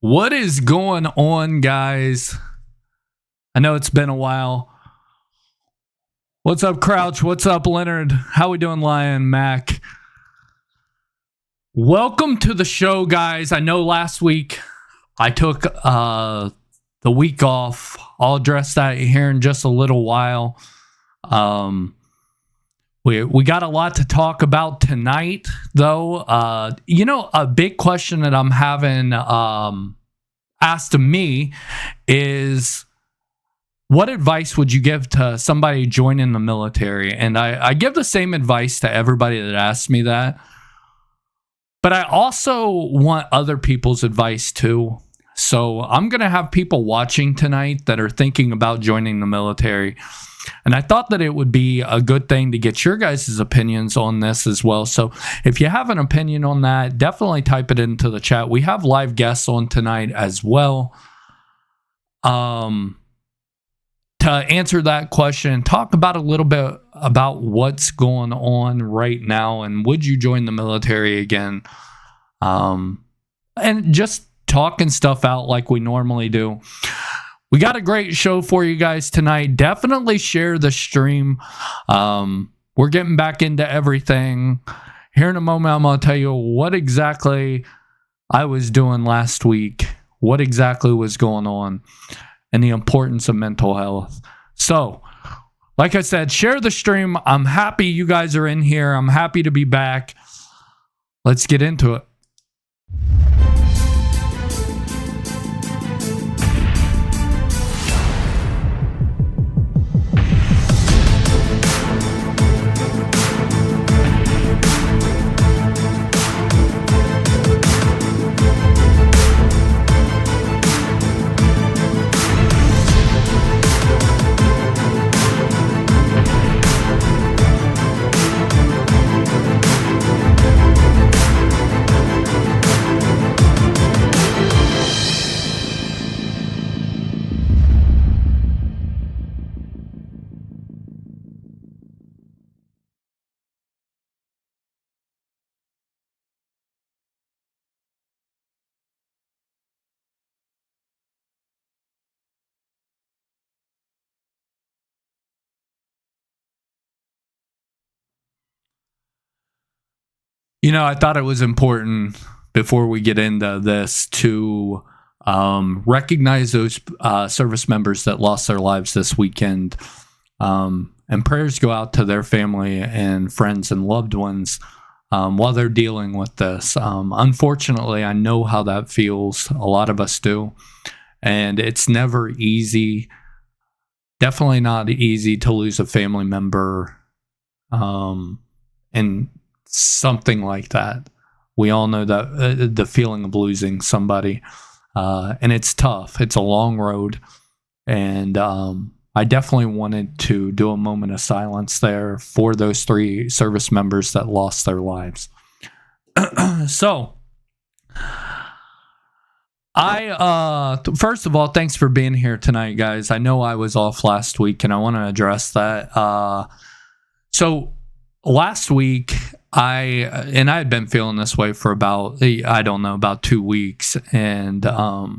What is going on, guys? I know it's been a while. What's up, Crouch? What's up, Leonard? How we doing, Lion, Mac? Welcome to the show, guys. I know last week I took the week off. I'll address that here in just a little while. We got a lot to talk about tonight, though. A big question that I'm having asked of me is, what advice would you give to somebody joining the military? And I give the same advice to everybody that asks me that. But I also want other people's advice, too. So I'm going to have people watching tonight that are thinking about joining the military. And I thought that it would be a good thing to get your guys' opinions on this as well. So if you have an opinion on that, definitely type it into the chat. We have live guests on tonight as well. To answer that question, talk about a little bit about what's going on right now and would you join the military again? And just talking stuff out like we normally do. We got a great show for you guys tonight. Definitely share the stream. We're getting back into everything. Here in a moment, I'm going to tell you what exactly I was doing last week, what exactly was going on, and the importance of mental health. So, like I said, share the stream. I'm happy you guys are in here. I'm happy to be back. Let's get into it. I thought it was important before we get into this to recognize those service members that lost their lives this weekend. And prayers go out to their family and friends and loved ones while they're dealing with this. Unfortunately, I know how that feels. A lot of us do. And it's never easy. Definitely not easy to lose a family member. And something like that. We all know that the feeling of losing somebody, and it's tough. It's a long road, and I definitely wanted to do a moment of silence there for those 3 service members that lost their lives. So, first of all, thanks for being here tonight, guys. I know I was off last week, and I want to address that. So last week, I had been feeling this way for about 2 weeks. And, I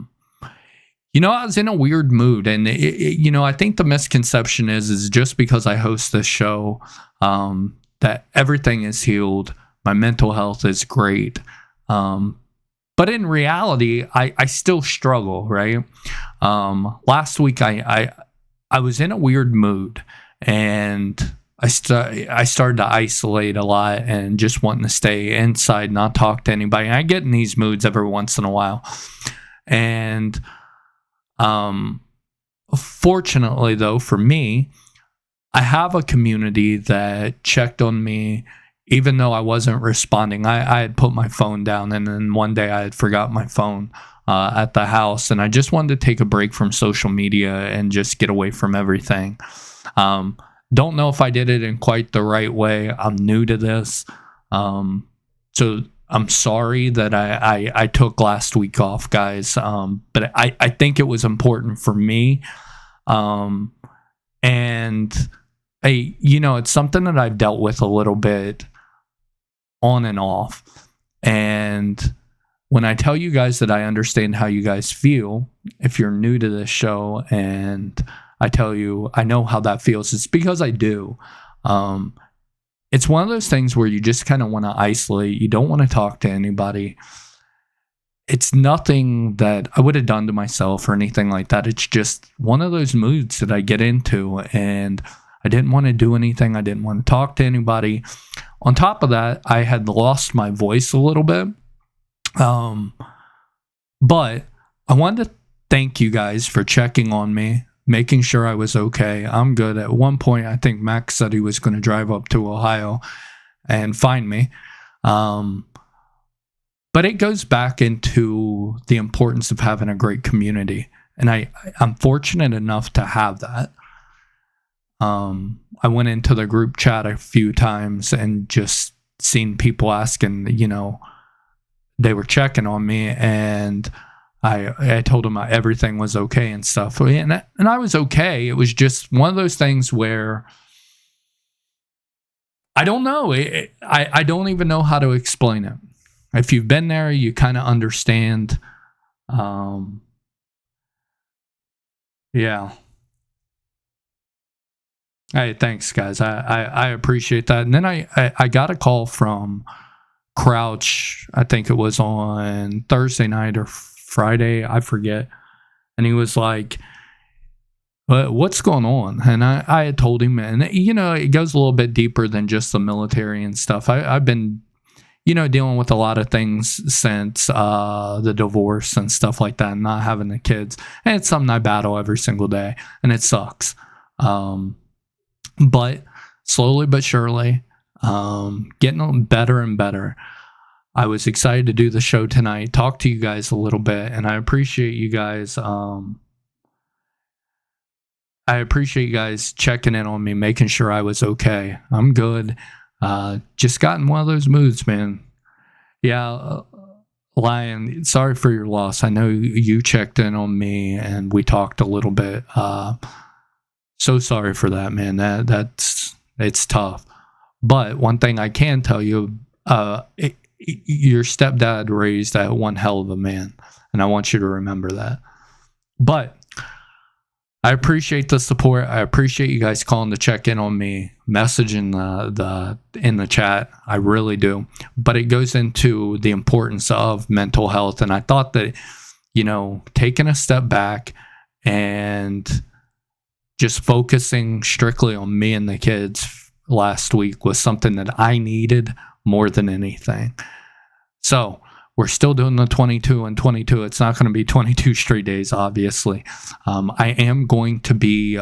was in a weird mood. And, I think the misconception is just because I host this show, that everything is healed. My mental health is great. But in reality, I still struggle, right? Last week, I was in a weird mood, and I started to isolate a lot and just wanting to stay inside, not talk to anybody. I get in these moods every once in a while. And fortunately, though, for me, I have a community that checked on me even though I wasn't responding. I had put my phone down, and then one day I had forgot my phone at the house, and I just wanted to take a break from social media and just get away from everything. Don't know if I did it in quite the right way. I'm new to this. So I'm sorry that I took last week off, guys. But I think it was important for me. And it's something that I've dealt with a little bit on and off. And when I tell you guys that I understand how you guys feel, if you're new to this show, and I tell you I know how that feels, it's because I do. It's one of those things where you just kind of want to isolate. You don't want to talk to anybody. It's nothing that I would have done to myself or anything like that. It's just one of those moods that I get into, and I didn't want to do anything. I didn't want to talk to anybody. On top of that, I had lost my voice a little bit. But I wanted to thank you guys for checking on me, making sure I was okay. I'm good. At one point, I think Max said he was going to drive up to Ohio and find me. But it goes back into the importance of having a great community. And I'm fortunate enough to have that. I went into the group chat a few times and just seen people asking, they were checking on me, and I told them everything was okay and stuff. And I was okay. It was just one of those things where I don't know. I don't even know how to explain it. If you've been there, you kind of understand. Yeah. Hey, thanks, guys. I appreciate that. And then I got a call from Crouch, I think it was on Thursday night or Friday, I forget. And he was like, what's going on? And I had told him, and it goes a little bit deeper than just the military and stuff. I've been, dealing with a lot of things since the divorce and stuff like that, and not having the kids. And it's something I battle every single day, and it sucks. But slowly but surely, getting better and better. I was excited to do the show tonight, talk to you guys a little bit, and I appreciate you guys. I appreciate you guys checking in on me, making sure I was okay. I'm good. Just got in one of those moods, man. Yeah, Lion, sorry for your loss. I know you checked in on me and we talked a little bit. So sorry for that, man. It's tough. But one thing I can tell you, your stepdad raised that one hell of a man, and I want you to remember that. But I appreciate the support. I appreciate you guys calling to check in on me, messaging in the chat. I really do. But it goes into the importance of mental health, and I thought that taking a step back and just focusing strictly on me and the kids last week was something that I needed more than anything. So we're still doing the 22 and 22. It's not going to be 22 straight days, obviously. I am going to be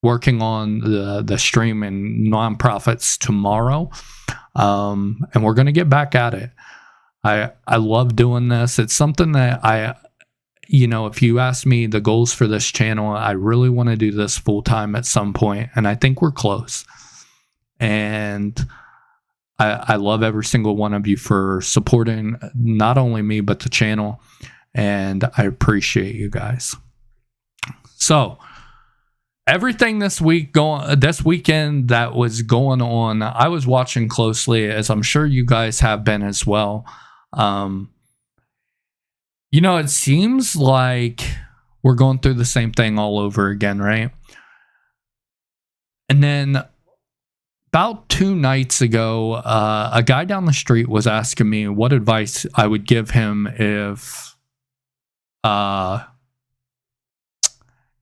working on the stream and nonprofits tomorrow, and we're going to get back at it. I love doing this. It's something that if you ask me the goals for this channel, I really want to do this full time at some point, and I think we're close. And I love every single one of you for supporting not only me, but the channel, and I appreciate you guys. So everything this weekend that was going on, I was watching closely, as I'm sure you guys have been as well. It seems like we're going through the same thing all over again, right? And then about 2 nights ago, a guy down the street was asking me what advice I would give him if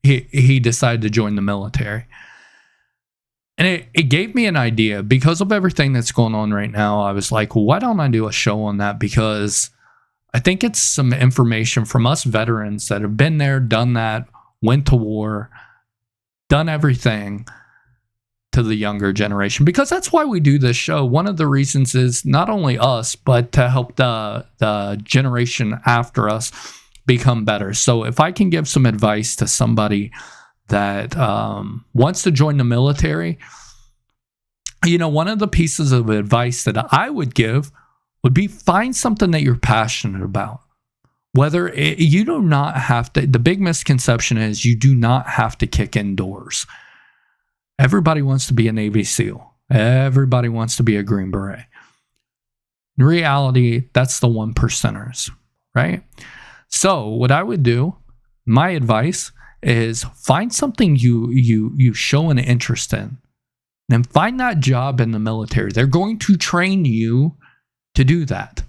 he decided to join the military. And it gave me an idea. Because of everything that's going on right now, I was like, why don't I do a show on that? Because I think it's some information from us veterans that have been there, done that, went to war, done everything, to the younger generation, because that's why we do this show. One of the reasons is not only us, but to help the generation after us become better. So if I can give some advice to somebody that wants to join the military, one of the pieces of advice that I would give would be find something that you're passionate about. You do not have to, the big misconception is you do not have to kick in doors. Everybody wants to be a Navy SEAL. Everybody wants to be a Green Beret. In reality, that's the 1%ers, right? So what I would do, my advice is find something you show an interest in. Then find that job in the military. They're going to train you to do that.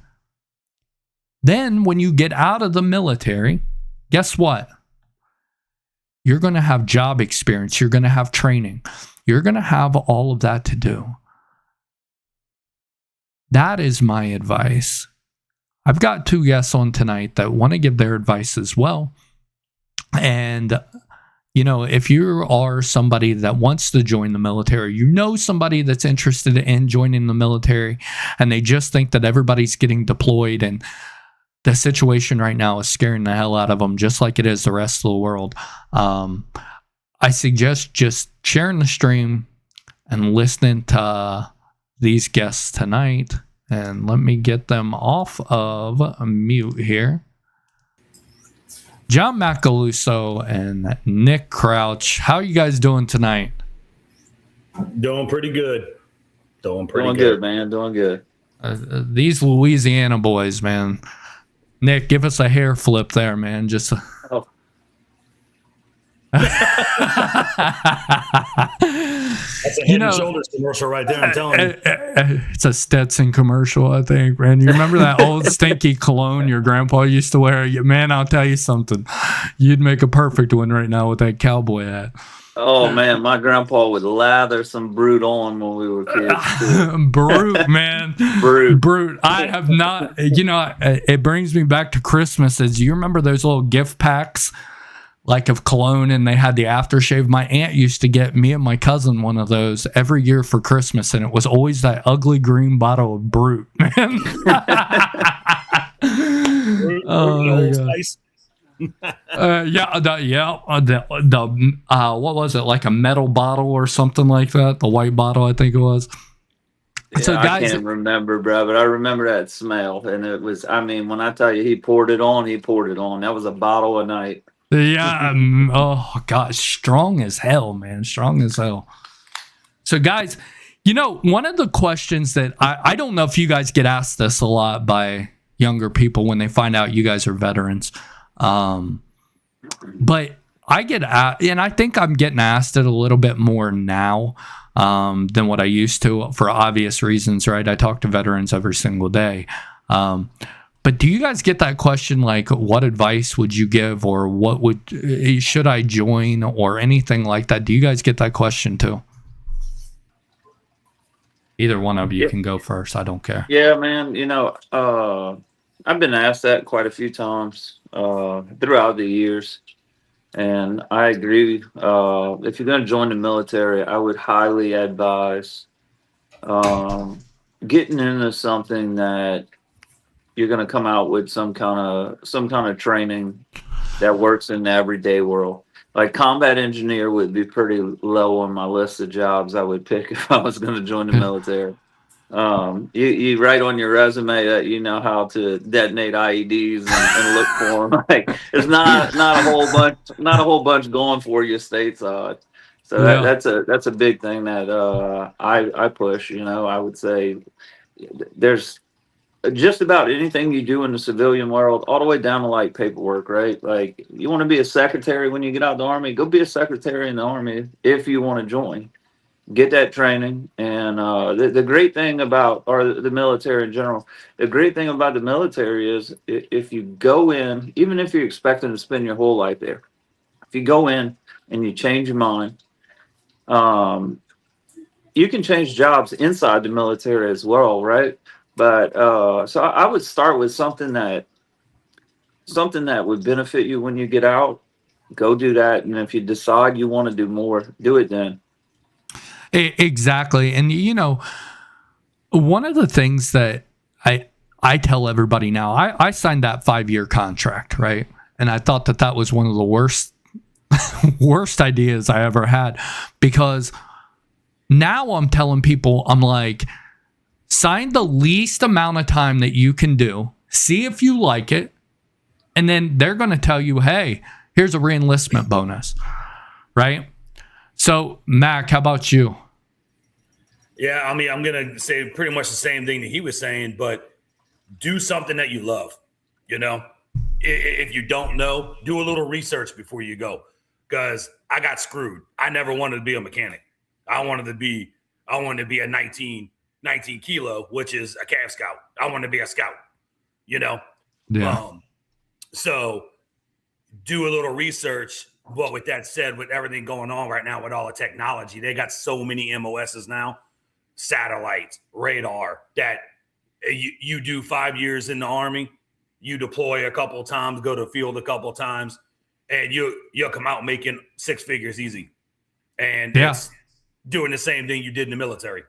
Then when you get out of the military, guess what? You're going to have job experience. You're going to have training. You're going to have all of that to do. That is my advice. I've got 2 guests on tonight that want to give their advice as well. And if you are somebody that wants to join the military, somebody that's interested in joining the military, and they just think that everybody's getting deployed and the situation right now is scaring the hell out of them, just like it is the rest of the world. I suggest just sharing the stream and listening to these guests tonight. And let me get them off of mute here. John Macaluso and Nick Crouch. How are you guys doing tonight? Doing pretty good. Doing good, man. Doing good. These Louisiana boys, man. Nick, give us a hair flip there, man. Just. Oh. That's a Head and Shoulders commercial right there, I'm telling you. It's a Stetson commercial, I think, man. You remember that old stinky cologne your grandpa used to wear? Man, I'll tell you something. You'd make a perfect one right now with that cowboy hat. Oh, man, my grandpa would lather some Brute on when we were kids. Brute, man. Brute. I have not, it brings me back to Christmas. Do you remember those little gift packs? Like of cologne, and they had the aftershave. My aunt used to get me and my cousin one of those every year for Christmas, and it was always that ugly green bottle of Brute, man. What was it, like a metal bottle or something like that? The white bottle, I think it was. Yeah, so guys, I can't remember, bro, but I remember that smell, and it was. I mean, when I tell you, he poured it on. That was a bottle a night. Yeah. Oh gosh, strong as hell, man. Strong as hell. So guys, one of the questions that I don't know if you guys get asked this a lot by younger people when they find out you guys are veterans. But I get asked, and I think I'm getting asked it a little bit more now than what I used to, for obvious reasons, right? I talk to veterans every single day. But do you guys get that question, like, what advice would you give, or should I join, or anything like that? Do you guys get that question too? Either one of you can go first. I don't care. Yeah, man. I've been asked that quite a few times throughout the years. And I agree. If you're going to join the military, I would highly advise getting into something that you're going to come out with some kind of training that works in the everyday world. Like combat engineer would be pretty low on my list of jobs I would pick if I was going to join the military. You write on your resume that you know how to detonate IEDs and look for them. Like, there's not a whole bunch going for you stateside. So that's a big thing that I push. I would say there's just about anything you do in the civilian world, all the way down to like paperwork, right? Like, you want to be a secretary when you get out of the Army, go be a secretary in the Army if you want to join. Get that training. And the great thing about, or the military in general, the great thing about the military is if you go in, even if you're expecting to spend your whole life there, if you go in and you change your mind, you can change jobs inside the military as well, right? But so I would start with something that would benefit you when you get out. Go do that, and if you decide you want to do more, do it then. Exactly. And one of the things that I tell everybody now, I signed that 5-year contract, right? And I thought that was one of the worst ideas I ever had, because now I'm telling people, I'm like, sign the least amount of time that you can do, see if you like it, and then they're going to tell you, hey, here's a re-enlistment bonus, right? So, Mac, how about you? Yeah, I mean, I'm going to say pretty much the same thing that he was saying, but do something that you love. You know, if you don't know, do a little research before you go. Because I got screwed. I never wanted to be a mechanic. I wanted to be a 19 kilo, which is a calf scout. I wanted to be a scout. You know, so do a little research. But with that said, with everything going on right now with all the technology, they got so many MOSs now, satellites, radar, that you do 5 years in the Army, you deploy a couple of times, go to the field a couple of times, and you'll come out making 6 figures easy. And it's doing the same thing you did in the military.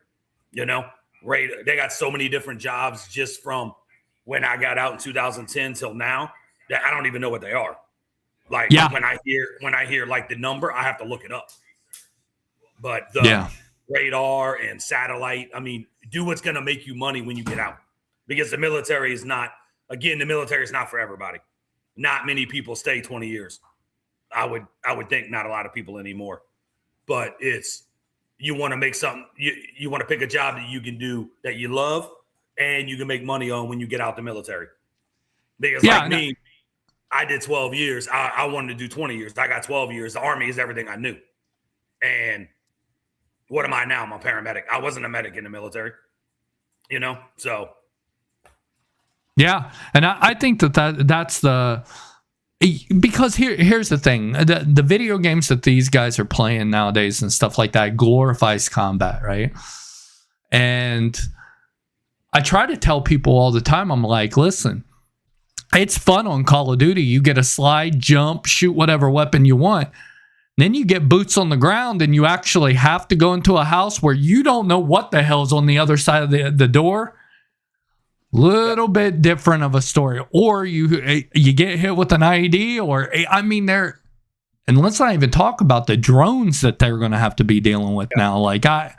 You know, they got so many different jobs just from when I got out in 2010 till now that I don't even know what they are. Like when I hear like the number, I have to look it up. But the radar and satellite, I mean, do what's going to make you money when you get out, because the military is not for everybody. Not many people stay 20 years. I would think not a lot of people anymore, but you want to make something, you want to pick a job that you can do that you love and you can make money on when you get out the military. Because me, I did 12 years. I wanted to do 20 years. I got 12 years. The Army is everything I knew. And what am I now? I'm a paramedic. I wasn't a medic in the military, you know? So. Yeah. And I think that's because here's the thing. The video games that these guys are playing nowadays and stuff like that glorifies combat, right? And I try to tell people all the time, I'm like, listen, it's fun on Call of Duty. You get a slide, jump, shoot whatever weapon you want. Then you get boots on the ground and you actually have to go into a house where you don't know what the hell's on the other side of the door. Little bit different of a story. Or you get hit with an IED, or I mean, and let's not even talk about the drones that they're going to have to be dealing with now. Like I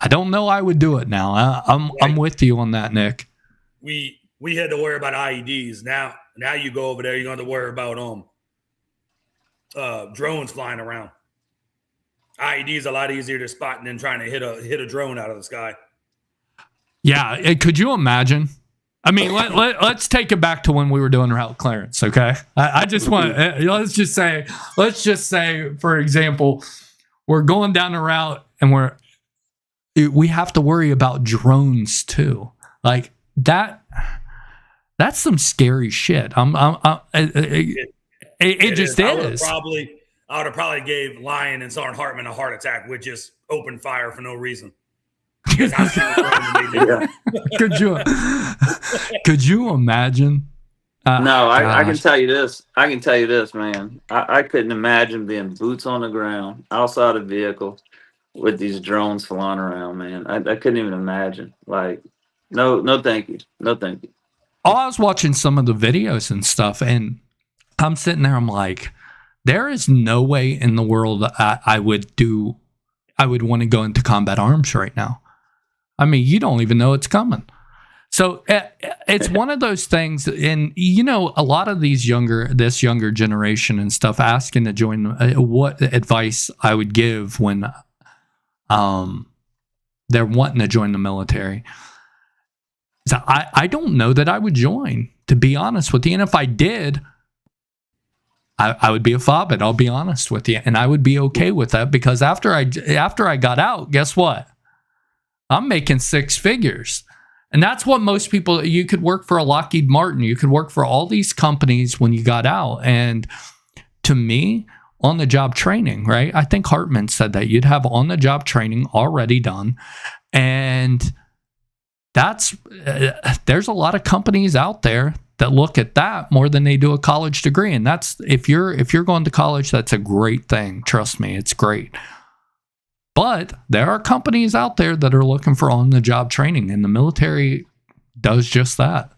don't know I would do it now. I'm with you on that, Nick. We had to worry about IEDs. Now you go over there, you're going to worry about drones flying around. IED is a lot easier to spot than trying to hit a drone out of the sky. Yeah, could you imagine? I mean, let's take it back to when we were doing route clearance, okay? I just want let's just say, for example, we're going down the route and we have to worry about drones too. Like that. That's some scary shit. It just is. I would have probably gave Lyon and Sergeant Hartman a heart attack with just open fire for no reason. Could you imagine? No, I can tell you this. Man. I couldn't imagine being boots on the ground outside a vehicle with these drones flying around, man. I couldn't even imagine. Like, no, thank you. No, thank you. I was watching some of the videos and stuff, and I'm sitting there, I'm like, there is no way in the world I would want to go into combat arms right now. I mean, you don't even know it's coming. So it's one of those things, and you know, a lot of this younger generation and stuff asking to join, what advice I would give when they're wanting to join the military. So I don't know that I would join, to be honest with you. And if I did, I would be a fobbit, I'll be honest with you. And I would be okay with that, because after I got out, guess what? I'm making 6 figures. And that's what most people, you could work for a Lockheed Martin, you could work for all these companies when you got out. And to me, on the job training, right? I think Hartman said that you'd have on the job training already done. And there's a lot of companies out there that look at that more than they do a college degree. And that's, if you're going to college, that's a great thing. Trust me, it's great. But there are companies out there that are looking for on-the-job training, and the military does just that.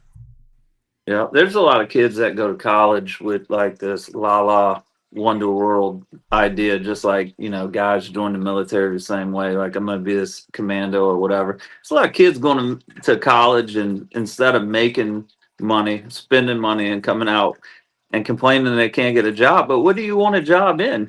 Yeah, there's a lot of kids that go to college with like this wonder world idea, just like, you know, guys join the military the same way, like I'm going to be this commando or whatever. It's a lot of kids going to college, and instead of making money, spending money and coming out and complaining they can't get a job. But what do you want a job in?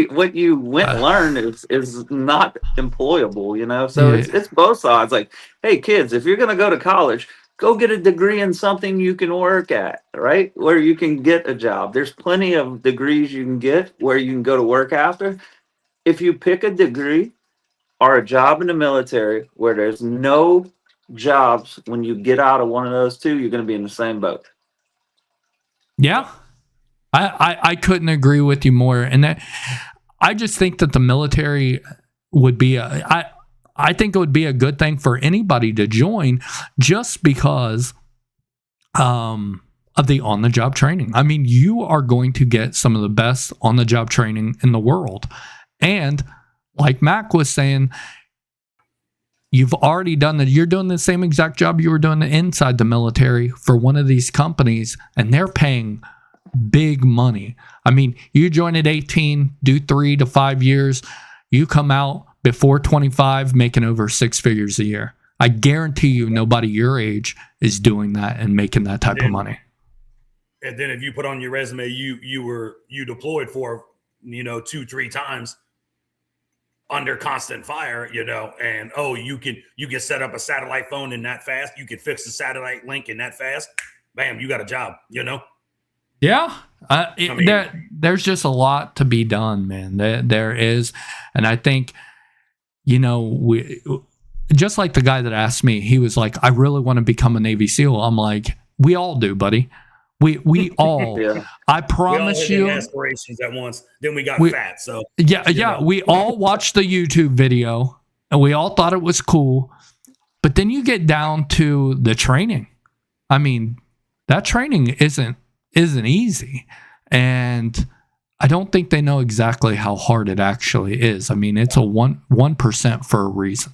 What you went and learned is not employable, you know? So it's both sides. Like, hey, kids, if you're going to go to college, go get a degree in something you can work at, right? Where you can get a job. There's plenty of degrees you can get where you can go to work after. If you pick a degree or a job in the military where there's no jobs when you get out of one of those two, you're going to be in the same boat. Yeah. I couldn't agree with you more. And that I just think that the military would be I think it would be a good thing for anybody to join just because of the on-the-job training. I mean, you are going to get some of the best on-the-job training in the world. And like Mac was saying, you've already done that. You're doing the same exact job you were doing inside the military for one of these companies, and they're paying big money. I mean, you join at 18, do 3 to 5 years, you come out before 25 making over 6 figures a year. I guarantee you nobody your age is doing that and making that type of money. And then if you put on your resume you deployed for 2-3 times under constant fire, and you can set up a satellite phone in that fast, you can fix the satellite link in that fast, bam, you got a job. Yeah, there's just a lot to be done, man. There is, and I think, we just like the guy that asked me, he was like, "I really want to become a Navy SEAL." I'm like, "We all do, buddy. We all." Yeah. I promise you. Aspirations at once. Then we got fat. So yeah. We all watched the YouTube video, and we all thought it was cool. But then you get down to the training. I mean, that training isn't easy, and I don't think they know exactly how hard it actually is. I mean, it's a 1% for a reason.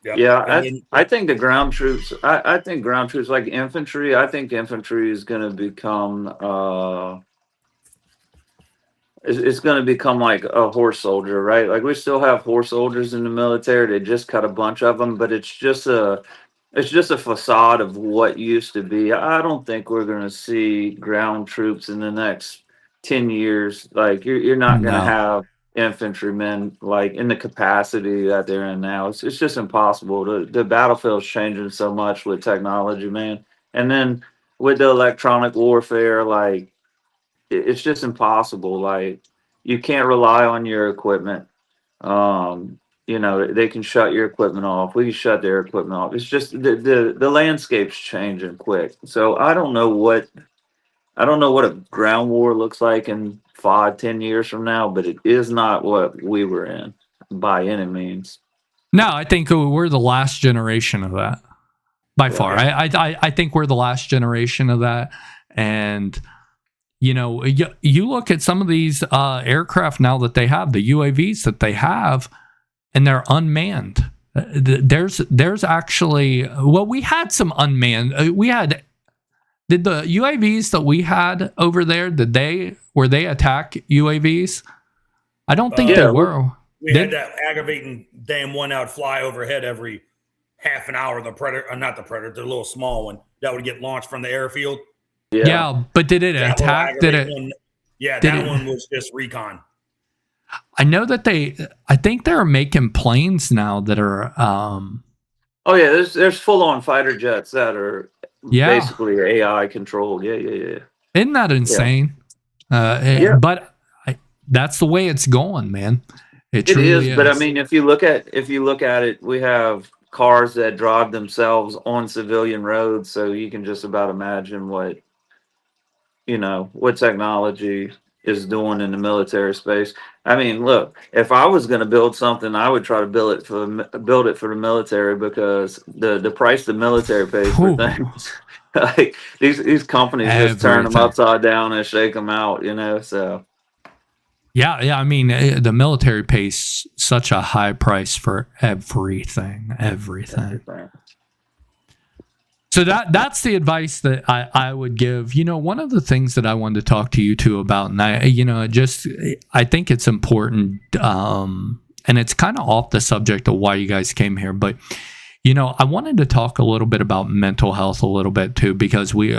Yep. Yeah, I think the ground troops. I think ground troops like infantry. I think infantry is going to become. It's going to become like a horse soldier, right? Like we still have horse soldiers in the military. They just cut a bunch of them, but it's just a facade of what used to be. I don't think we're going to see ground troops in the next 10 years. Like you're not going to have infantrymen like in the capacity that they're in now. It's just impossible. The battlefield's changing so much with technology, man. And then with the electronic warfare, like it's just impossible. Like you can't rely on your equipment. They can shut your equipment off. We can shut their equipment off. It's just the landscape's changing quick. So I don't know what a ground war looks like in 5-10 years from now, but it is not what we were in by any means. No, I think we're the last generation of that by far. I think we're the last generation of that. And you look at some of these aircraft now that they have, the UAVs that they have, and they're unmanned. There's actually, we had some unmanned. Did the UAVs that we had over there, were they attack UAVs? I don't think they were. We had that aggravating damn one out fly overhead every half an hour. The Predator, not the Predator, the little small one that would get launched from the airfield. Yeah, but did it attack? That one was just recon. I know that I think they're making planes now that are. Oh yeah, there's full on fighter jets that are basically AI controlled. Yeah. Isn't that insane? Yeah. But that's the way it's going, man. It truly is. But I mean, if you look at it, we have cars that drive themselves on civilian roads, so you can just about imagine what technology is doing in the military space. I mean, look, if I was going to build something, I would try to build it for the military, because the price the military pays for things, like these companies just turn them upside down and shake them out, so. Yeah. I mean, the military pays such a high price for everything. So that's the advice that I would give. One of the things that I wanted to talk to you two about, and I think it's important, and it's kind of off the subject of why you guys came here, but I wanted to talk a little bit about mental health a little bit too, because we,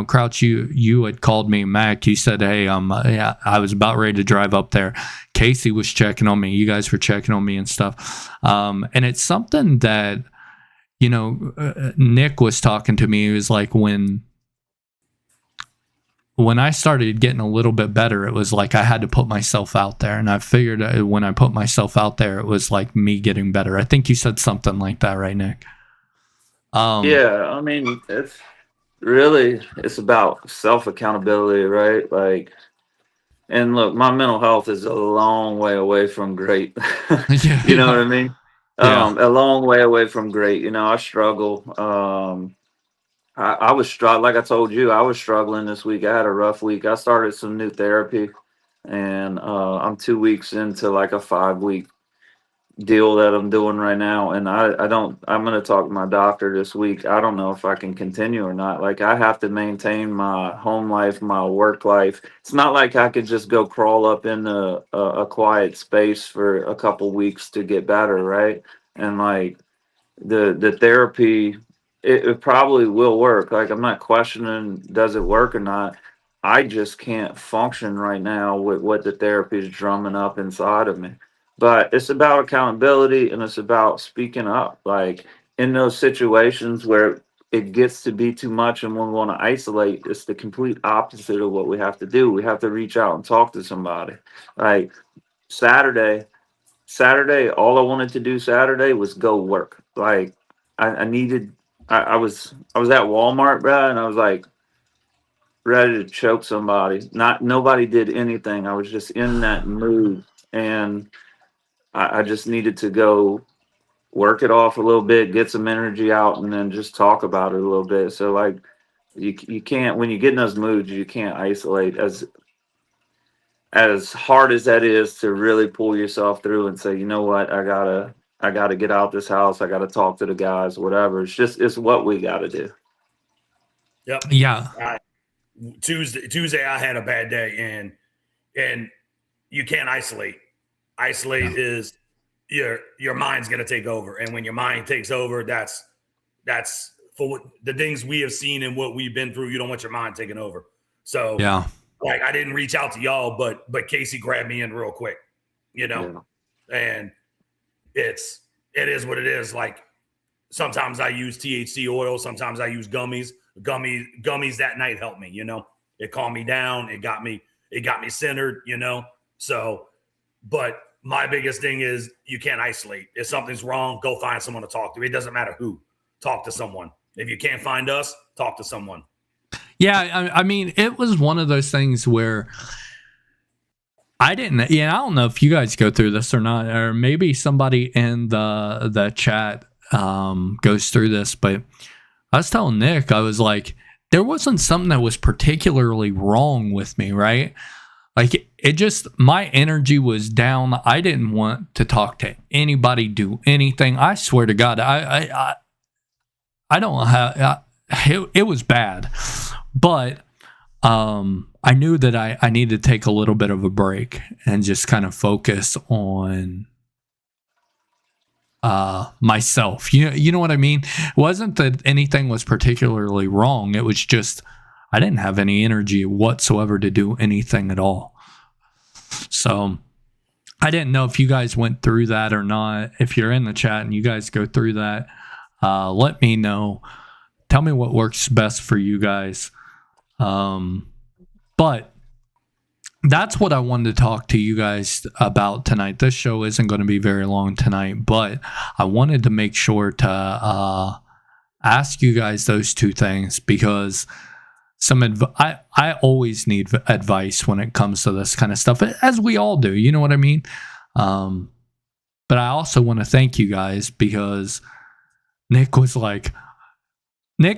Crouch, you had called me, Mac. You said, hey, I was about ready to drive up there. Casey was checking on me. You guys were checking on me and stuff, and it's something that. Nick was talking to me. He was like, when I started getting a little bit better, it was like I had to put myself out there. And I figured when I put myself out there, it was like me getting better. I think you said something like that, right, Nick? Yeah, I mean, it's about self accountability, right? Like, and look, my mental health is a long way away from great. You know what I mean? Yeah. A long way away from great. I struggle. I was struggling, like I told you, I was struggling this week. I had a rough week. I started some new therapy, and I'm 2 weeks into like a 5 week deal that I'm doing right now. And I'm going to talk to my doctor this week. I don't know if I can continue or not. Like, I have to maintain my home life, my work life. It's not like I could just go crawl up in a quiet space for a couple weeks to get better, right? And like, the therapy, it probably will work. Like, I'm not questioning does it work or not. I just can't function right now with what the therapy is drumming up inside of me. But it's about accountability, and it's about speaking up. Like, in those situations where it gets to be too much and we want to isolate, it's the complete opposite of what we have to do. We have to reach out and talk to somebody. Like, Saturday, all I wanted to do Saturday was go work. Like, I was at Walmart, bro, and I was like ready to choke somebody. Nobody did anything. I was just in that mood, and I just needed to go work it off a little bit, get some energy out, and then just talk about it a little bit. So like, you can't, when you get in those moods, you can't isolate. As hard as that is to really pull yourself through and say, you know what, I gotta get out this house. I gotta talk to the guys, whatever. It's what we gotta do. Yep. Yeah. Tuesday, I had a bad day, and you can't isolate. Isolate is your mind's gonna take over, and when your mind takes over, that's for what, the things we have seen and what we've been through. You don't want your mind taking over. So Yeah. like, I didn't reach out to y'all, but Casey grabbed me in real quick, and it is what it is. Like, sometimes I use THC oil, sometimes I use gummies. Gummies that night helped me, it calmed me down. It got me centered, So, but my biggest thing is you can't isolate. If something's wrong, go find someone to talk to. It doesn't matter who. Talk to someone. If you can't find us, talk to someone. Yeah, I mean, it was one of those things where I don't know if you guys go through this or not, or maybe somebody in the chat goes through this, but I was telling Nick, I was like, there wasn't something that was particularly wrong with me, right? Like, it just, my energy was down. I didn't want to talk to anybody, do anything. I swear to God, I don't know how, it was bad. But I knew that I needed to take a little bit of a break and just kind of focus on myself. You know what I mean? It wasn't that anything was particularly wrong. It was just I didn't have any energy whatsoever to do anything at all. So I didn't know if you guys went through that or not. If you're in the chat and you guys go through that, let me know. Tell me what works best for you guys. But that's what I wanted to talk to you guys about tonight. This show isn't going to be very long tonight, but I wanted to make sure to ask you guys those two things, because I always need advice when it comes to this kind of stuff, as we all do. You know what I mean? But I also want to thank you guys, because Nick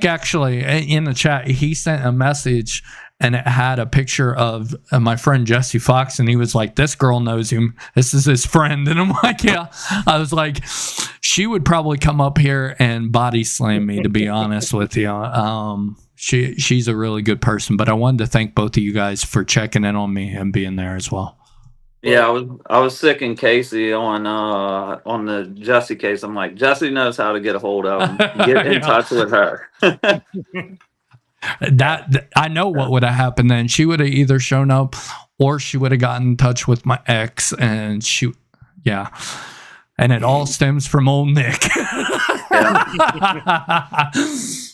actually in the chat, he sent a message and it had a picture of my friend Jesse Fox, and he was like, this girl knows him. This is his friend. And I'm like, yeah. I was like, she would probably come up here and body slam me, to be honest with you. She's a really good person, but I wanted to thank both of you guys for checking in on me and being there as well. Yeah, I was sick in Casey on the Jesse case. I'm like, Jesse knows how to get a hold of him. Get in touch with her. That I know what would have happened then. She would have either shown up or she would have gotten in touch with my ex, and and it all stems from old Nick.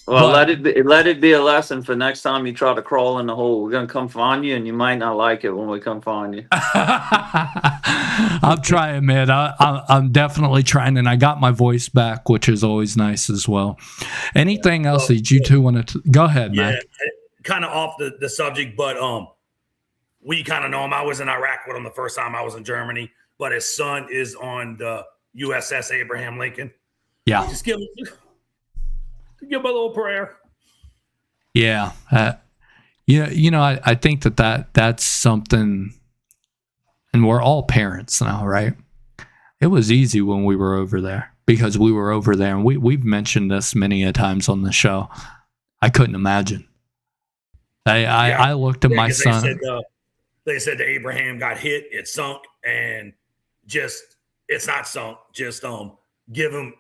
Well, But- let it be a lesson for next time you try to crawl in the hole. We're gonna come find you, and you might not like it when we come find you. I'm trying, man. I'm definitely trying, and I got my voice back, which is always nice as well. Anything else that you two want to go ahead, Yeah, man? kind of off the subject, but we kind of know him. I was in Iraq with him the first time I was in Germany, but his son is on the USS Abraham Lincoln. Yeah, Just give him a little prayer. yeah. I think that's something, and we're all parents now, right? It was easy when we were over there because we were over there, and we've mentioned this many a times on the show. I couldn't imagine. I looked at my 'cause son. They said the Abraham got hit, it sunk, and just it's not sunk. Just give him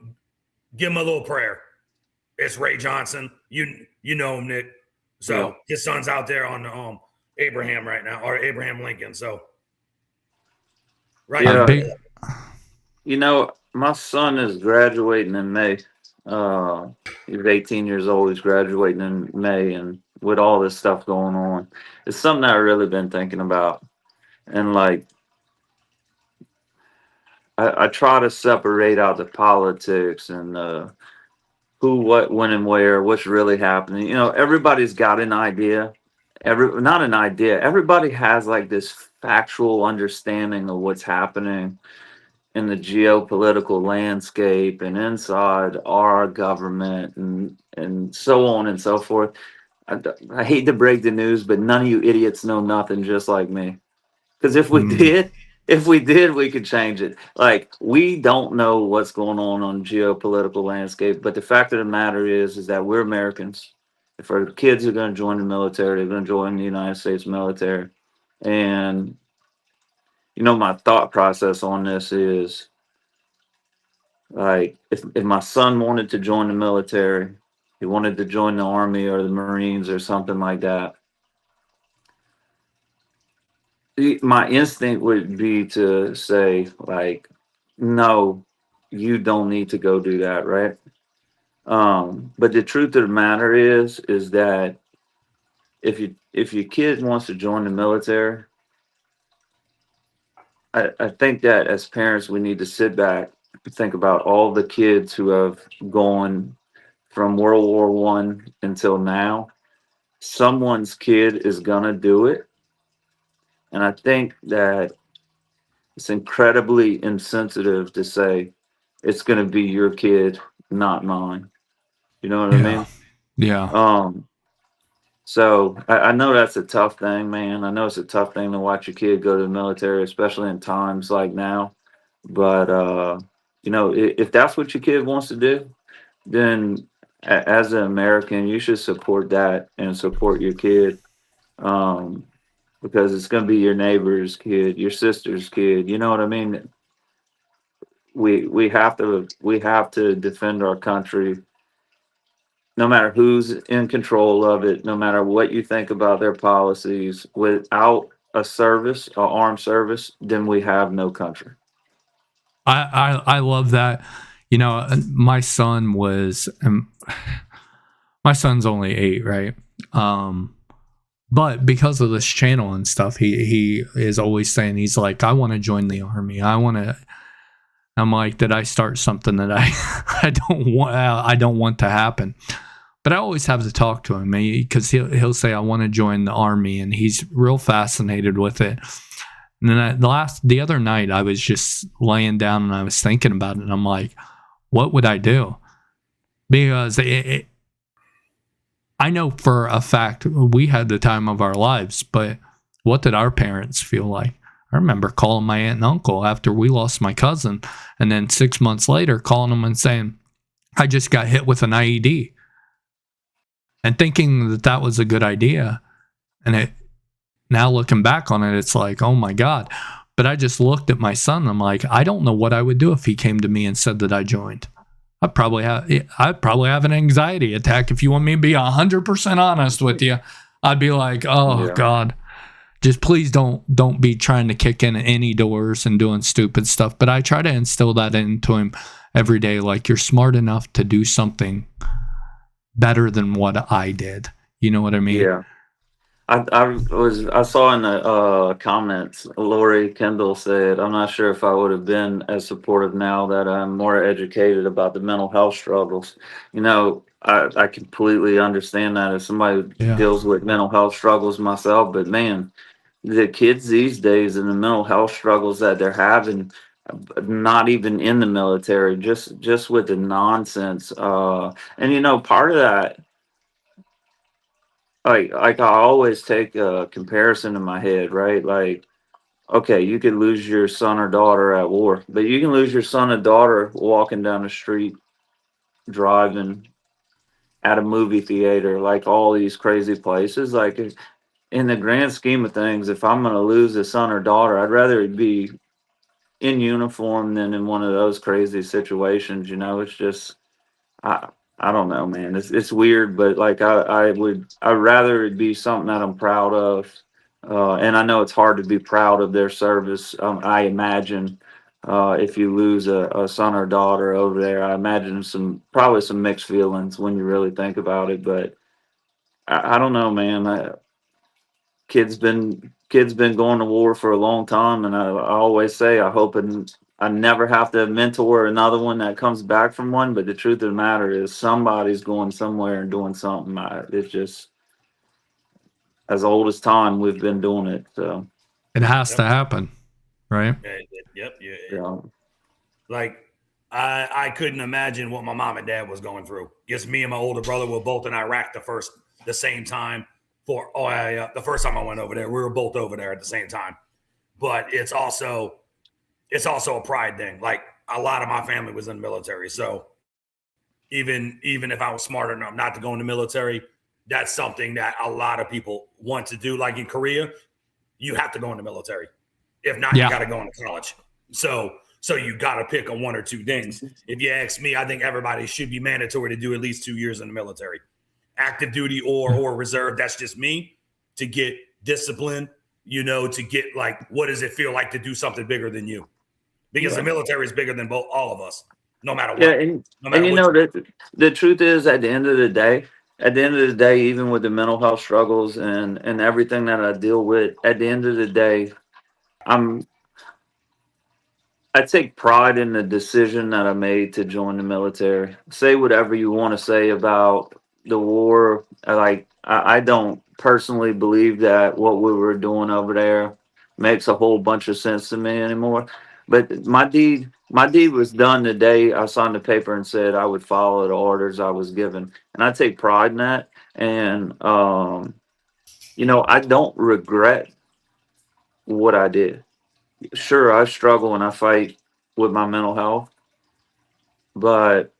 a little prayer. It's Ray Johnson. You know him, Nick. So his son's out there on the Abraham right now, or Abraham Lincoln. So right. Yeah. My son is graduating in May. He's 18 years old. He's graduating in May, and with all this stuff going on, it's something I've really been thinking about. And like, I try to separate out the politics and who, what, when, and where, what's really happening. Everybody's got an idea. Not an idea. Everybody has like this factual understanding of what's happening in the geopolitical landscape and inside our government and so on and so forth. I hate to break the news, but none of you idiots know nothing, just like me. Because if we did, we could change it. Like, we don't know what's going on geopolitical landscape, but the fact of the matter is that we're Americans. If our kids are going to join the military, they're going to join the United States military. And my thought process on this is, like, if my son wanted to join the military, he wanted to join the Army or the Marines or something like that, my instinct would be to say, like, no, you don't need to go do that, right? But the truth of the matter is that if your kid wants to join the military, I think that as parents, we need to sit back and think about all the kids who have gone from World War One until now. Someone's kid is gonna do it. And I think that it's incredibly insensitive to say it's gonna be your kid, not mine. You know what I mean? Yeah. So I know that's a tough thing, man. I know it's a tough thing to watch your kid go to the military, especially in times like now. But if that's what your kid wants to do, then as an American, you should support that and support your kid, because it's going to be your neighbor's kid, your sister's kid. You know what I mean? We have to defend our country, no matter who's in control of it, no matter what you think about their policies. Without a service, an armed service, then we have no country. I love that. My son my son's only 8, right? But because of this channel and stuff, he is always saying, he's like, I want to join the Army. I'm like, did I start something that I don't want to happen? But I always have to talk to him, because he'll say, I want to join the Army, and he's real fascinated with it. And then the other night, I was just laying down and I was thinking about it, and I'm like, what would I do? Because I know for a fact we had the time of our lives, but what did our parents feel like? I remember calling my aunt and uncle after we lost my cousin, and then 6 months later calling them and saying, I just got hit with an IED. And thinking that was a good idea. And now looking back on it, it's like, oh my God. But I just looked at my son and I'm like, I don't know what I would do if he came to me and said that I joined. I'd probably have an anxiety attack. If you want me to be 100% honest with you, I'd be like, oh God, just please don't be trying to kick in any doors and doing stupid stuff. But I try to instill that into him every day, like, you're smart enough to do something better than what I did. You know what I mean? Yeah. I saw in the comments, Lori Kendall said, "I'm not sure if I would have been as supportive now that I'm more educated about the mental health struggles." You know, I completely understand that as somebody who Yeah. deals with mental health struggles myself. But man, the kids these days and the mental health struggles that they're having, not even in the military, just with the nonsense. And you know, part of that, like I always take a comparison in my head, right? Like, okay, you could lose your son or daughter at war, but you can lose your son or daughter walking down the street, driving, at a movie theater, like all these crazy places. Like, in the grand scheme of things, if I'm going to lose a son or daughter, I'd rather it be in uniform than in one of those crazy situations. You know, it's just, I I don't know, man. It's weird, but like I'd rather it be something that I'm proud of. And I know it's hard to be proud of their service. I imagine if you lose a son or daughter over there, I imagine probably some mixed feelings when you really think about it. But I don't know, man. Kids been going to war for a long time, and I always say I hope I never have to mentor another one that comes back from one. But the truth of the matter is, somebody's going somewhere and doing something. It's just as old as time we've been doing it. So It has Yep. to happen, right? Yep. Yeah. yeah, Like I couldn't imagine what my mom and dad was going through. Yes, me and my older brother were both in Iraq the same time. The first time I went over there, we were both over there at the same time. But it's also a pride thing. Like, a lot of my family was in the military, so even if I was smart enough not to go in the military, that's something that a lot of people want to do. Like in Korea, you have to go in the military. If not, you Yeah. got to go into college. So you got to pick on one or two things. If you ask me, I think everybody should be mandatory to do at least 2 years in the military, active duty or reserve. That's just me, to get discipline. To get, like, what does it feel like to do something bigger than you? Because the yeah, military is bigger than all of us, no matter yeah. what, no And matter you what. know that the truth is, at the end of the day, even with the mental health struggles and everything that I deal with, at the end of the day, I'm I take pride in the decision that I made to join the military. Say whatever you want to say about the war. I don't personally believe that what we were doing over there makes a whole bunch of sense to me anymore. But my deed was done the day I signed the paper and said I would follow the orders I was given, and I take pride in that. And I don't regret what I did. Sure, I struggle and I fight with my mental health, but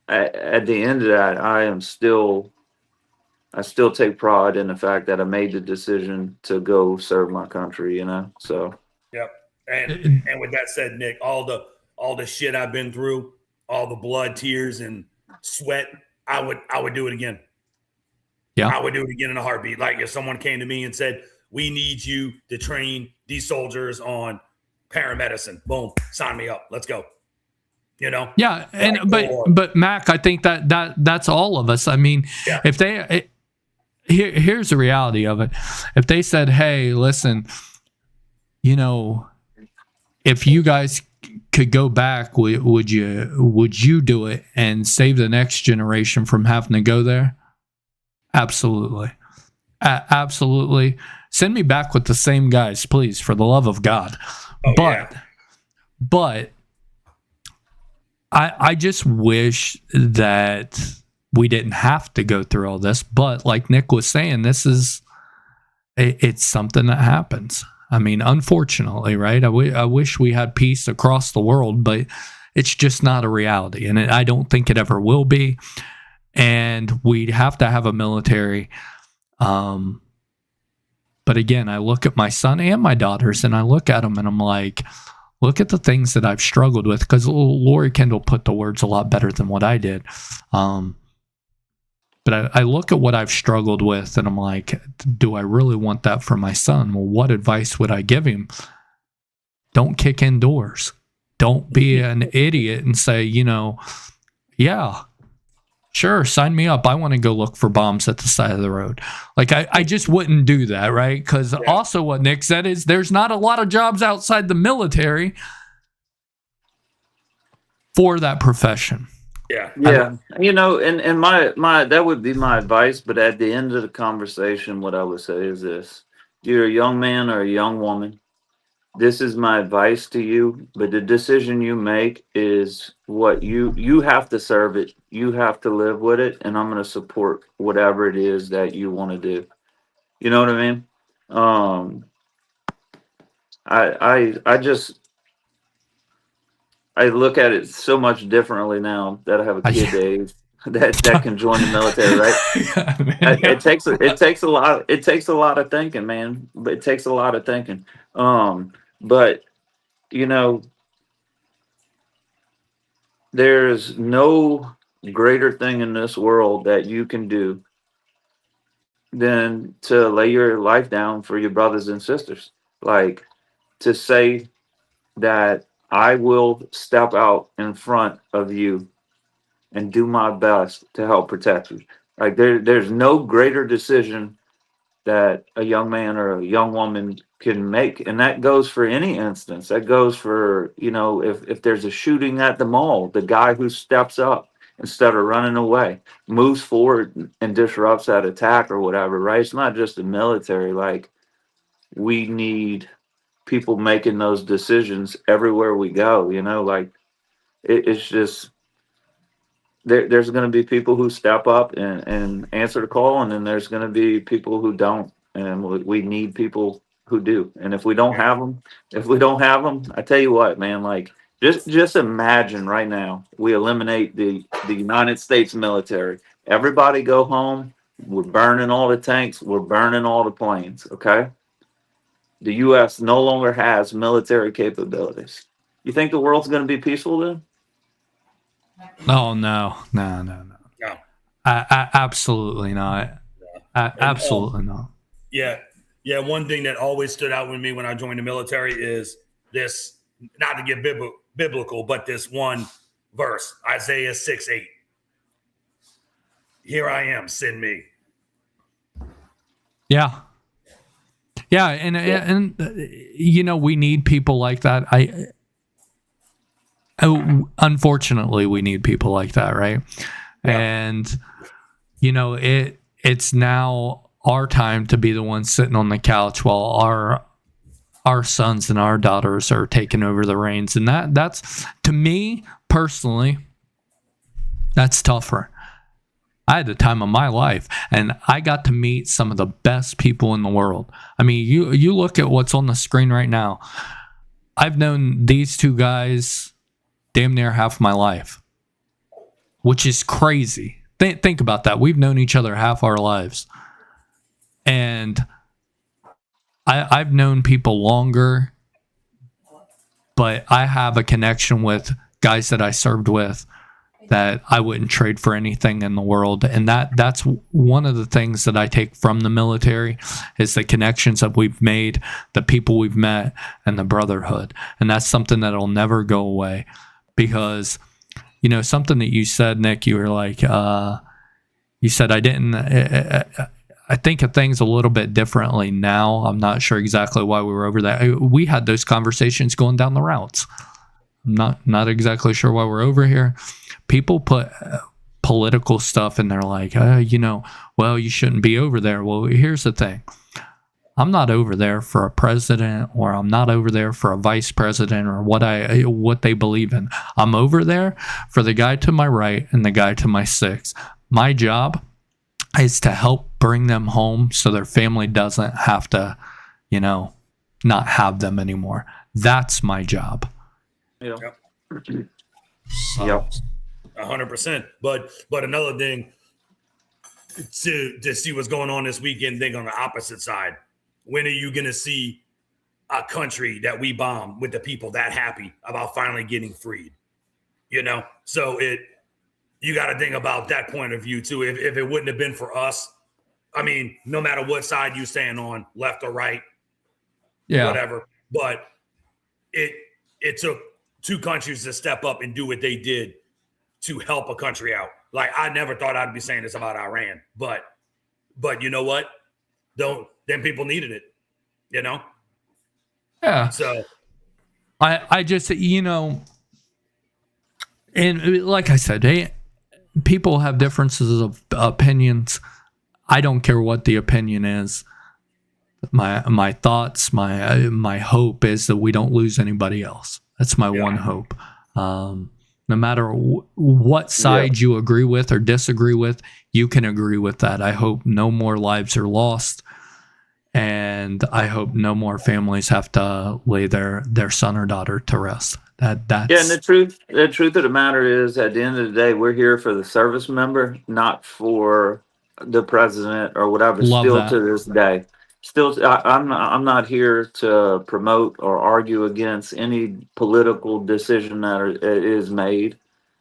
at the end of that, I still take pride in the fact that I made the decision to go serve my country. So Yep. And It- and with that said, Nick, all the shit I've been through, all the blood, tears, and sweat, I would do it again. yeah. I would do it again in a heartbeat. Like, if someone came to me and said, "We need you to train these soldiers on paramedicine," boom, sign me up. Let's go. Yeah, and Like, but Mac, I think that's all of us. I mean, Yeah. if here's the reality of it. If they said, "Hey, listen, if you guys could go back, would you do it and save the next generation from having to go there?" Absolutely. Absolutely. Send me back with the same guys, please, for the love of God. Oh, but yeah. but I just wish that we didn't have to go through all this. But like Nick was saying, it's something that happens. I mean, unfortunately, right? I wish we had peace across the world, but it's just not a reality. And I don't think it ever will be. And we'd have to have a military. But again, I look at my son and my daughters and I look at them and I'm like, look at the things that I've struggled with, because Lori Kendall put the words a lot better than what I did. But I look at what I've struggled with and I'm like, do I really want that for my son? Well, what advice would I give him? Don't kick in doors. don't be an idiot and say, yeah, sure, sign me up. I want to go look for bombs at the side of the road. Like, I just wouldn't do that, right? Because also what Nick said is there's not a lot of jobs outside the military for that profession. Yeah. And my that would be my advice. But at the end of the conversation, what I would say is this: you're a young man or a young woman. This is my advice to you. But the decision you make is what you have to serve it. You have to live with it, and I'm going to support whatever it is that you want to do. You know what I mean? Um, I just I look at it so much differently now that I have a kid age that can join the military, right? Yeah, man. It takes a lot of thinking, man. But it takes a lot of thinking. But you know, there's no greater thing in this world that you can do than to lay your life down for your brothers and sisters. Like, to say that I will step out in front of you and do my best to help protect you. Like, there's no greater decision that a young man or a young woman can make. And that goes for any instance. That goes for, if there's a shooting at the mall, the guy who steps up instead of running away, moves forward and disrupts that attack or whatever, right? It's not just the military. Like, we need people making those decisions everywhere we go, like it's just there's going to be people who step up and answer the call, and then there's going to be people who don't, and we need people who do. And if we don't have them, I tell you what, man, like, just imagine right now we eliminate the United States military. Everybody go home. We're burning all the tanks. We're burning all the planes. Okay. The U.S. no longer has military capabilities. You think the world's going to be peaceful then? Oh, no. No. Absolutely not. Absolutely not. Yeah. One thing that always stood out with me when I joined the military is this, not to get biblical, but this one verse, Isaiah 6:8. Here I am, send me. Yeah. Yeah, and we need people like that. Unfortunately, we need people like that, right? Yeah. And it's now our time to be the ones sitting on the couch while our sons and our daughters are taking over the reins, and that's, to me personally, that's tougher. I had the time of my life, and I got to meet some of the best people in the world. I mean, you look at what's on the screen right now. I've known these two guys damn near half my life, which is crazy. Think about that. We've known each other half our lives. And I've known people longer, but I have a connection with guys that I served with that I wouldn't trade for anything in the world. And that's one of the things that I take from the military is the connections that we've made, the people we've met, and the brotherhood. And that's something that'll never go away. Because, something that you said, Nick, you were like, you said, I think of things a little bit differently now. I'm not sure exactly why we were over that. We had those conversations going down the routes. I'm not exactly sure why we're over here. People put political stuff and they're like, well, you shouldn't be over there. Well, here's the thing. I'm not over there for a president, or I'm not over there for a vice president, or what they believe in. I'm over there for the guy to my right and the guy to my six. My job is to help bring them home so their family doesn't have to, not have them anymore. That's my job. Yeah. Yep. 100%. But another thing to see what's going on this weekend, think on the opposite side. When are you going to see a country that we bomb with the people that happy about finally getting freed? So you got to think about that point of view too. If it wouldn't have been for us, I mean, no matter what side you stand on, left or right, whatever. But it took two countries to step up and do what they did to help a country out. Like, I never thought I'd be saying this about Iran, but you know what? Them people needed it, you know? Yeah. So I just, and like I said, people have differences of opinions. I don't care what the opinion is. My thoughts, my hope is that we don't lose anybody else. That's my one hope. No matter what side you agree with or disagree with, you can agree with that. I hope no more lives are lost, and I hope no more families have to lay their son or daughter to rest. That's and the truth of the matter is, at the end of the day, we're here for the service member, not for the president or whatever. Love Still that. to this day, I'm not here to promote or argue against any political decision that is made.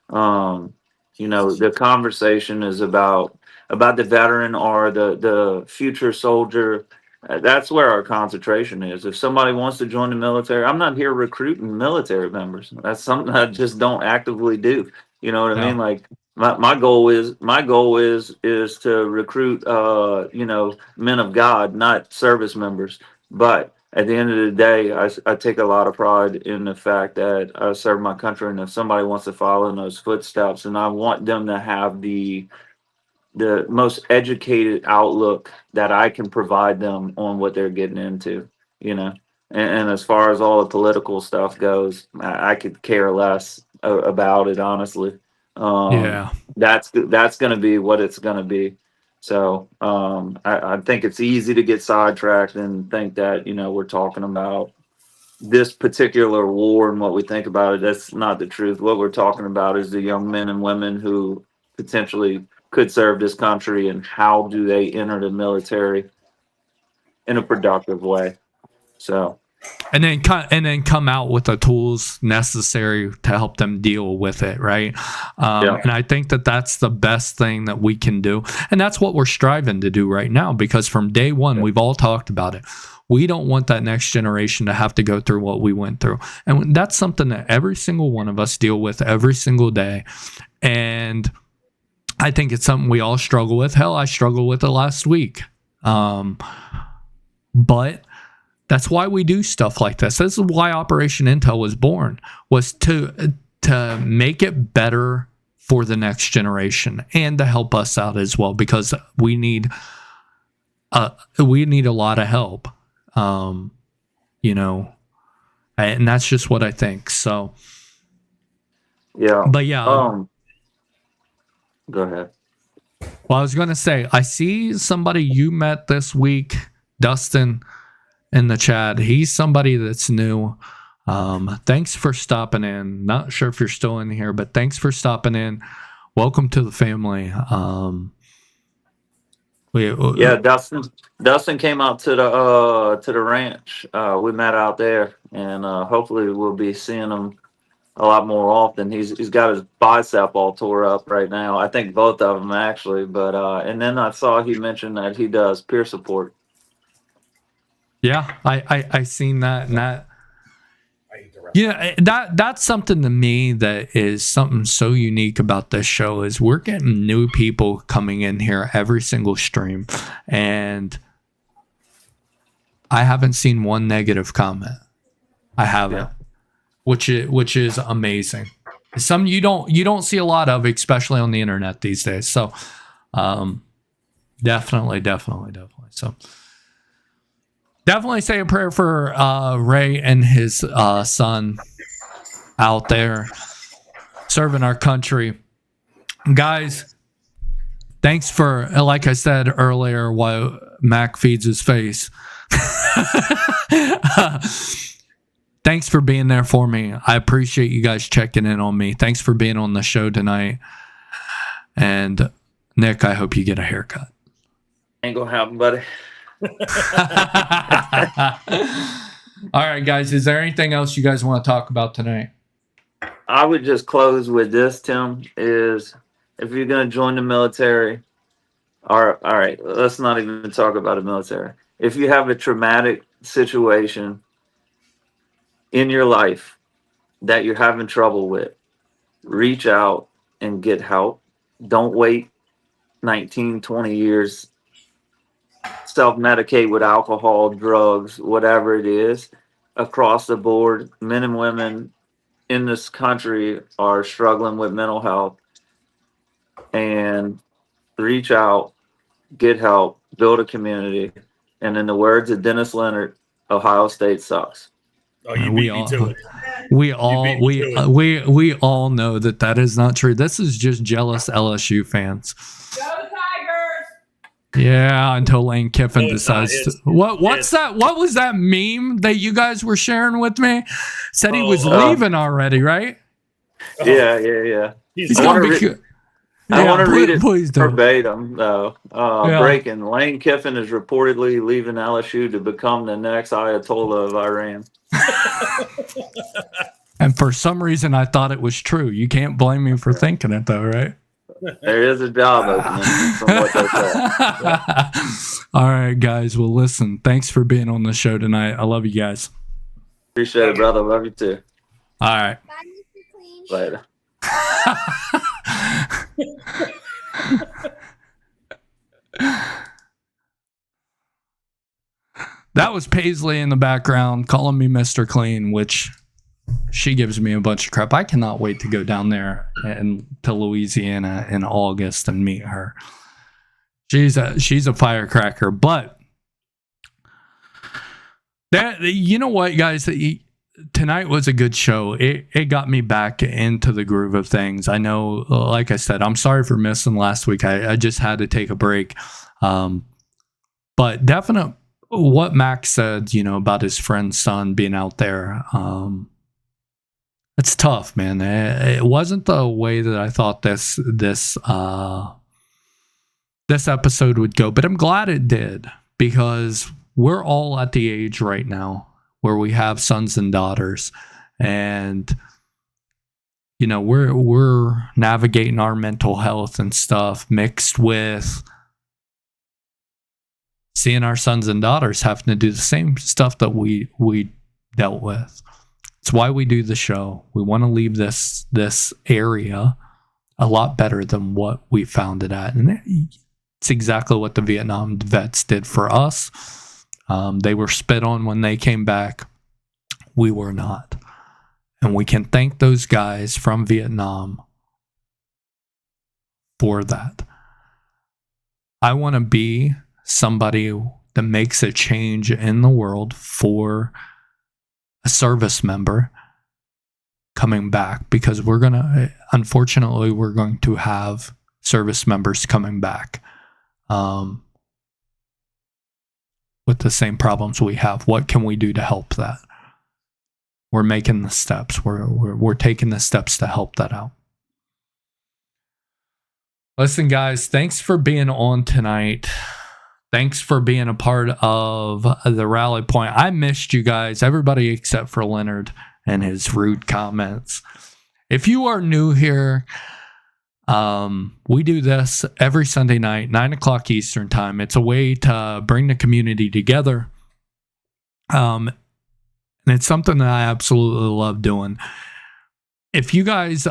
The conversation is about the veteran or the future soldier. That's where our concentration is. If somebody wants to join the military, I'm not here recruiting military members. That's something I just don't actively do. You know what I mean? Like my goal is to recruit men of God, not service members. But at the end of the day, I take a lot of pride in the fact that I serve my country, and if somebody wants to follow in those footsteps, and I want them to have the most educated outlook that I can provide them on what they're getting into, And as far as all the political stuff goes, I could care less about it, honestly. That's going to be what it's going to be. So I think it's easy to get sidetracked and think that, we're talking about this particular war and what we think about it. That's not the truth. What we're talking about is the young men and women who potentially could serve this country, and how do they enter the military in a productive way. So and then come out with the tools necessary to help them deal with it, right? And I think that that's the best thing that we can do, and that's what we're striving to do right now, because from day one we've all talked about it. We don't want that next generation to have to go through what we went through, and that's something that every single one of us deal with every single day. And I think it's something we all struggle with. Hell, I struggled with it last week. But that's why we do stuff like this. This is why Operation Intel was born, was to make it better for the next generation and to help us out as well, because we need a lot of help. And that's just what I think. So but go ahead. Well, I was going to say, I see somebody you met this week, Dustin, in the chat. He's somebody that's new. Thanks for stopping in. Not sure if you're still in here, but thanks for stopping in. Welcome to the family. Dustin came out to the ranch. We met out there, and hopefully we'll be seeing him a lot more often. He's got his bicep all tore up right now. I think both of them actually. But and then I saw he mentioned that he does peer support. Yeah, I seen that, and that. That's something to me that is something so unique about this show, is we're getting new people coming in here every single stream, and I haven't seen one negative comment. I haven't. Which is amazing. Some you don't see a lot of, especially on the internet these days. So definitely. So definitely say a prayer for Ray and his son out there serving our country. Guys, thanks for, like I said earlier, while Mac feeds his face. Thanks for being there for me. I appreciate you guys checking in on me. Thanks for being on the show tonight. And Nick, I hope you get a haircut. Ain't gonna happen, buddy. All right, guys. Is there anything else you guys want to talk about tonight? I would just close with this, Tim, is if you're gonna join the military, all right, let's not even talk about the military. If you have a traumatic situation in your life that you're having trouble with, reach out and get help. Don't wait 19, 20 years, self-medicate with alcohol, drugs, whatever it is. Across the board, men and women in this country are struggling with mental health, and reach out, get help, build a community. And in the words of Dennis Leonard, Ohio State sucks. Oh, you we beat me all to it. we You all beat me to it. we all know that is not true. This is just jealous LSU fans. Go Tigers! Yeah, until Lane Kiffin No, it's not. decides to, It's- what's that? What was that meme that you guys were sharing with me? Said he was Oh, leaving already, right? Oh, Yeah. he's He's I gonna wanna be. re- I want to read it Please do. verbatim, though. Yeah. Breaking. Lane Kiffin is reportedly leaving LSU to become the next Ayatollah of Iran. And for some reason, I thought it was true. You can't blame me for thinking it, though, right? There is a job opening from what they said. All right, guys. Well, listen. Thanks for being on the show tonight. I love you guys. Appreciate it, brother. Love you too. All right. Bye, Mr. Clean. Later. That was Paisley in the background calling me Mr. Clean, which she gives me a bunch of crap. I cannot wait to go down there and to Louisiana in August and meet her. She's a firecracker, but that, you know what, guys, tonight was a good show. It got me back into the groove of things. I know, like I said, I'm sorry for missing last week. I just had to take a break. But definitely what Max said, about his friend's son being out there, it's tough, man. It wasn't the way that I thought this episode would go, but I'm glad it did, because we're all at the age right now where we have sons and daughters, and we're navigating our mental health and stuff mixed with seeing our sons and daughters having to do the same stuff that we dealt with. It's why we do the show. We want to leave this area a lot better than what we found it at. And it's exactly what the Vietnam vets did for us. They were spit on when they came back. We were not. And we can thank those guys from Vietnam for that. I want to be somebody that makes a change in the world for a service member coming back, because unfortunately, we're going to have service members coming back with the same problems we have. What can we do to help that? We're making the steps. We're taking the steps to help that out. Listen, guys, thanks for being on tonight. Thanks for being a part of the Rally Point. I missed you guys, everybody except for Leonard and his rude comments. If you are new here, we do this every Sunday night, 9 o'clock Eastern time. It's a way to bring the community together. And it's something that I absolutely love doing. If you guys,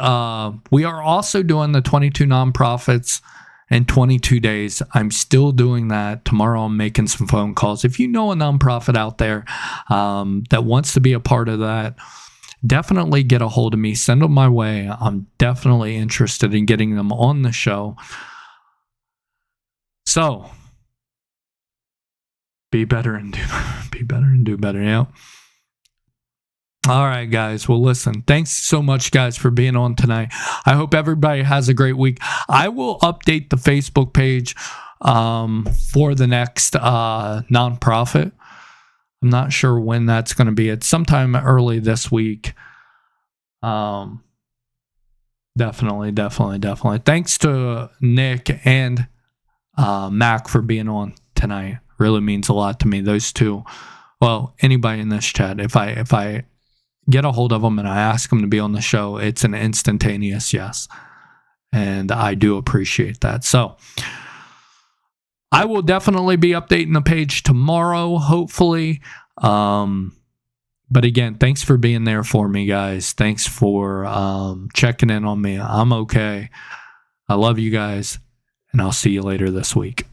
we are also doing the 22 nonprofits in 22 days. I'm still doing that. Tomorrow I'm making some phone calls. If you know a nonprofit out there that wants to be a part of that, definitely get a hold of me. Send them my way. I'm definitely interested in getting them on the show. So, be better and do better. Yeah. All right, guys. Well, listen, thanks so much, guys, for being on tonight. I hope everybody has a great week. I will update the Facebook page for the next nonprofit. I'm not sure when that's going to be. It's sometime early this week. Definitely. Thanks to Nick and Mac for being on tonight. Really means a lot to me. Those two. Well, anybody in this chat, if I get a hold of them and I ask them to be on the show, it's an instantaneous yes. And I do appreciate that. So I will definitely be updating the page tomorrow, hopefully. But again, thanks for being there for me, guys. Thanks for checking in on me. I'm okay. I love you guys, and I'll see you later this week.